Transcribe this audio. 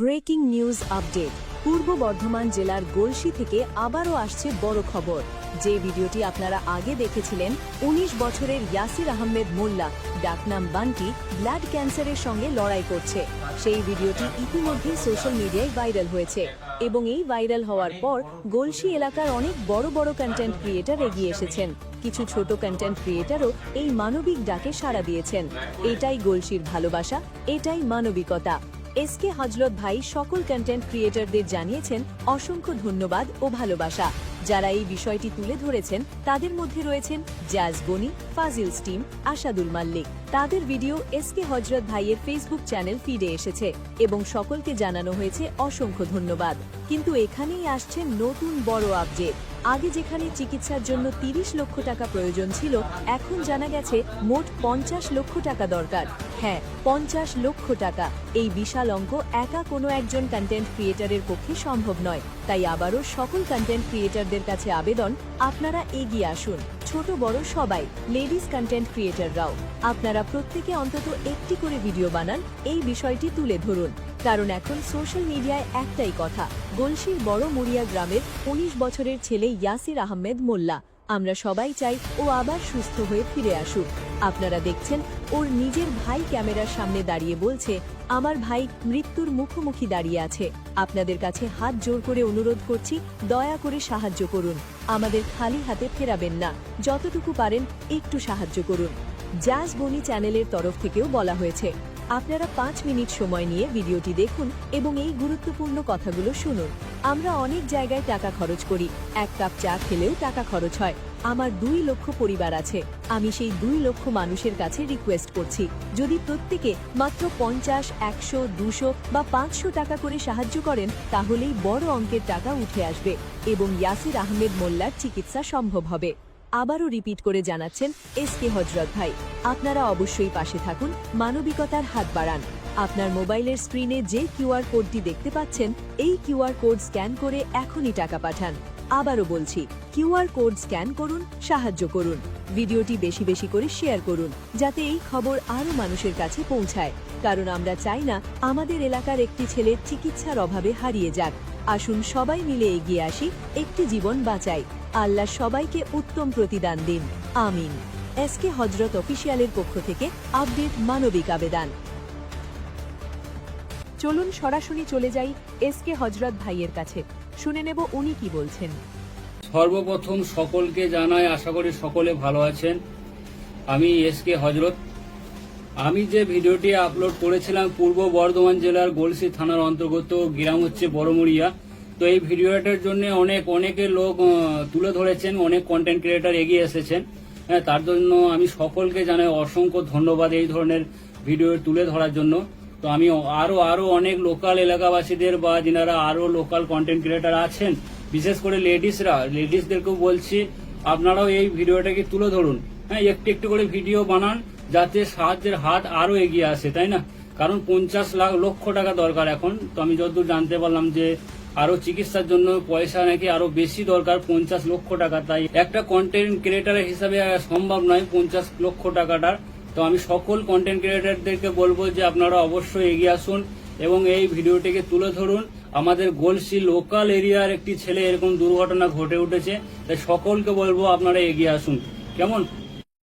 Breaking news update. পূর্ব বর্ধমান জেলার গলসি থেকে আবারও আসছে বড় খবর। যে ভিডিওটি আপনারা আগে দেখেছিলেন, ১৯ বছরের ইয়াসির আহমেদ মোল্লা, ডাকনাম বান্টি, ব্লাড ক্যান্সারের সঙ্গে লড়াই করছে। সেই ভিডিওটি ইতিমধ্যেই সোশ্যাল মিডিয়ায় ভাইরাল হয়েছে এবং এই ভাইরাল হওয়ার পর গলসি এলাকার অনেক বড় বড় কন্টেন্ট ক্রিয়েটর এগিয়ে এসেছেন। কিছু ছোট কন্টেন্ট ক্রিয়েটরও এই মানবিক ডাকে সাড়া দিয়েছেন। এটাই গলসির ভালোবাসা, এটাই মানবিকতা। এসকে হজরত ভাই সকল কন্টেন্ট ক্রিয়েটরদের জানিয়েছেন অসংখ্য ধন্যবাদ ও ভালোবাসা। যারা এই বিষয়টি তুলে ধরেছেন তাদের মধ্যে রয়েছেন জাজ বনি, ফাজিল স্টিম, আসাদুল মাল্লিক। তাদের ভিডিও এসকে হজরত ভাইয়ের ফেসবুক চ্যানেল ফিডে এসেছে এবং সকলকে জানানো হয়েছে অসংখ্য ধন্যবাদ। কিন্তু এখানেই আসছে নতুন বড় আপডেট। আগে যেখানে চিকিৎসার জন্য ৩০ লক্ষ টাকা প্রয়োজন ছিল, এখন জানা গেছে মোট ৫০ লক্ষ টাকা দরকার। হ্যাঁ, ৫০ লক্ষ টাকা। এই বিশাল অঙ্ক একা কোনো একজন কন্টেন্ট ক্রিয়েটরের পক্ষে সম্ভব নয়। তাই আবারও সকল কন্টেন্ট ক্রিয়েটরদের কাছে আবেদন, আপনারা এগিয়ে আসুন। ছোট বড় সবাই, লেডিস কন্টেন্ট ক্রিয়েটররাও। আপনারা প্রত্যেকে অন্তত একটি করে ভিডিও বানান, এই বিষয়টি তুলে ধরুন। কারণ এখন সোশ্যাল মিডিয়ায় একটাই কথা, গলসির বড় মুড়িয়া গ্রামের ১৯ বছরের ছেলে ইয়াসির আহমেদ মোল্লা। আমরা সবাই চাই ও আবার সুস্থ হয়ে ফিরে আসুক। আপনারা দেখছেন ওর নিজের ভাই ক্যামেরার সামনে দাঁড়িয়ে বলছে, আমার ভাই মৃত্যুর মুখোমুখি দাঁড়িয়ে আছে। আপনাদের কাছে হাত জোর করে অনুরোধ করছি, দয়া করে সাহায্য করুন। আমাদের খালি হাতে ফেরাবেন না। যতটুকু পারেন একটু সাহায্য করুন। জাজ বনি চ্যানেলের তরফ থেকেও বলা হয়েছে, আপনারা ৫ মিনিট সময় নিয়ে ভিডিওটি দেখুন এবং এই গুরুত্বপূর্ণ কথাগুলো শুনুন। আমরা অনেক জায়গায় টাকা খরচ করি, ১ কাপ চা খেলেও টাকা খরচ হয়। আমার ২ লক্ষ পরিবার আছে। আমি সেই ২ লক্ষ মানুষের কাছে রিকোয়েস্ট করছি, যদি প্রত্যেকে মাত্র ৫০, ১০০, ২০০ বা ৫০০ টাকা করে সাহায্য করেন, তাহলেই বড় অঙ্কের টাকা উঠে আসবে এবং ইয়াসির আহমেদ মোল্লার চিকিৎসা সম্ভব হবে। আবারও রিপিট করে জানাচ্ছেন এসকে হজরত ভাই, আপনারা অবশ্যই পাশে থাকুন, মানবিকতার হাত বাড়ান। আপনার মোবাইলের স্ক্রিনে যে কিউআর কোডটি দেখতে পাচ্ছেন, এই কিউআর কোড স্ক্যান করে এখনই টাকা পাঠান। আবারও বলছি, কিউআর কোড স্ক্যান করুন, সাহায্য করুন। ভিডিওটি বেশি বেশি করে শেয়ার করুন, যাতে এই খবর আরও মানুষের কাছে পৌঁছায়। কারণ আমরা চাই না আমাদের এলাকার একটি ছেলের চিকিৎসার অভাবে হারিয়ে যাক। আসুন সবাই মিলে এগিয়ে আসি, একটি জীবন বাঁচাই। আল্লাহ সবাইকে উত্তম প্রতিদান দিন, আমিন। এসকে হজরত অফিসিয়ালের পক্ষ থেকে আপডেট, মানবিক আবেদন। চলুন সরাসরি চলে যাই এসকে হজরত ভাইয়ের কাছে, শুনে নেব উনি কি বলছেন। সর্বপ্রথম সকলকে জানাই, আশা করি সকলে ভালো আছেন। আমি এসকে হজরত। আমি যে ভিডিওটি আপলোড করেছিলাম পূর্ব বর্ধমান জেলার গলসি থানার অন্তর্গত গ্রাম হচ্ছে বড়মুড়িয়া। তো এই ভিডিওটার জন্য অনেকে লোক তুলে ধরেছেন, অনেক কন্টেন্ট ক্রিয়েটর এগিয়ে এসেছেন। তার জন্য আমি সকলকে জানাই অসংখ্য ধন্যবাদ এই ধরনের ভিডিও তুলে ধরার জন্য। তো আমি আরো অনেক লোকাল এলাকাবাসীদের বা যারা আরো লোকাল কন্টেন্ট ক্রিয়েটর আছেন, বিশেষ করে লেডিসদেরকেও বলছি, আপনারাও এই ভিডিওটাকে তুলে ধরুন। হ্যাঁ, একটু একটু করে ভিডিও বানান, যাতে সাহায্যের হাত আরো এগিয়ে আসে, তাই না? কারণ ৫০ লক্ষ টাকা দরকার এখন। তো আমি যতদূর জানতে পারলাম যে আরো চিকিৎসার জন্য পয়সা নাকি আরো বেশি দরকার, ৫০ লক্ষ টাকা। তাই একটা কন্টেন্ট ক্রিয়েটারের হিসাবে সম্ভব নয় ৫০ লক্ষ টাকাটার। তো আমি সকল কন্টেন্ট ক্রিয়েটারদেরকে বলবো যে আপনারা অবশ্যই এগিয়ে আসুন এবং এই ভিডিওটিকে তুলে ধরুন। আমাদের গলসি লোকাল এরিয়ার একটি ছেলে এরকম দুর্ঘটনা ঘটে উঠেছে, তাই সকলকে বলবো আপনারা এগিয়ে আসুন। কেমন?